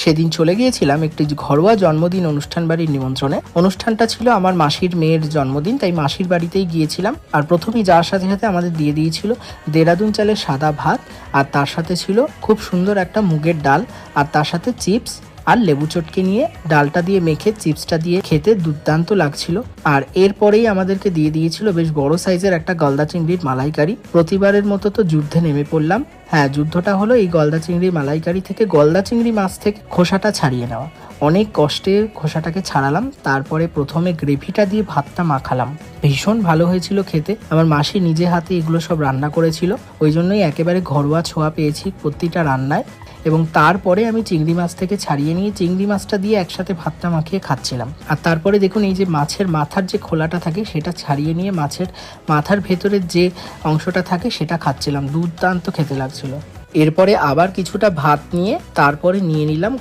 সেদিন চলে গিয়েছিলাম একটি ঘরোয়া জন্মদিন অনুষ্ঠান বাড়ির নিমন্ত্রণে। অনুষ্ঠানটা ছিল আমার মাসির মেয়ের জন্মদিন, তাই মাসির বাড়িতেই গিয়েছিলাম। আর প্রথমেই যাওয়ার সাথে সাথে আমাদের দিয়ে দিয়েছিল দেরাদুন চালের সাদা ভাত, আর তার সাথে ছিল খুব সুন্দর একটা মুগের ডাল, আর তার সাথে চিপস আর লেবু চটকে নিয়ে ডালটা দিয়ে মেখে চিপসটা দিয়ে খেতে দুর্দান্ত লাগছিল। আর এরপরেই আমাদেরকে দিয়ে দিয়েছিল বেশ বড় সাইজের একটা গলদা চিংড়ির মালাইকারি। প্রতিবারের মতো তো যুদ্ধে নেমে পড়লাম। হ্যাঁ, যুদ্ধটা হলো এই গলদা চিংড়ির মালাইকারি থেকে গলদা চিংড়ি মাছ থেকে খোসাটা ছাড়িয়ে নেওয়া। অনেক কষ্টে খোসাটাকে ছাড়ালাম, তারপরে প্রথমে গ্রেভিটা দিয়ে ভাতটা মাখালাম। ভীষণ ভালো হয়েছিল খেতে। আমার মাসি নিজে হাতে এগুলো সব রান্না করেছিল, ওই জন্যই একেবারে ঘরোয়া ছোঁয়া পেয়েছি প্রতিটা রান্নায়। এবং তারপরে আমি চিংড়ি মাছ থেকে ছাড়িয়ে নিয়ে চিংড়ি মাছটা দিয়ে একসাথে ভাতটা মাখিয়ে খাচ্ছিলাম। আর তারপরে দেখুন এই যে মাছের মাথার যে খোলাটা থাকে সেটা ছাড়িয়ে নিয়ে মাছের মাথার ভেতরের যে অংশটা থাকে সেটা খাচ্ছিলাম। দুর্দান্ত খেতে লাগছিল। এরপরে আবার কিছুটা ভাত নিয়ে তারপরে নিয়ে নিলাম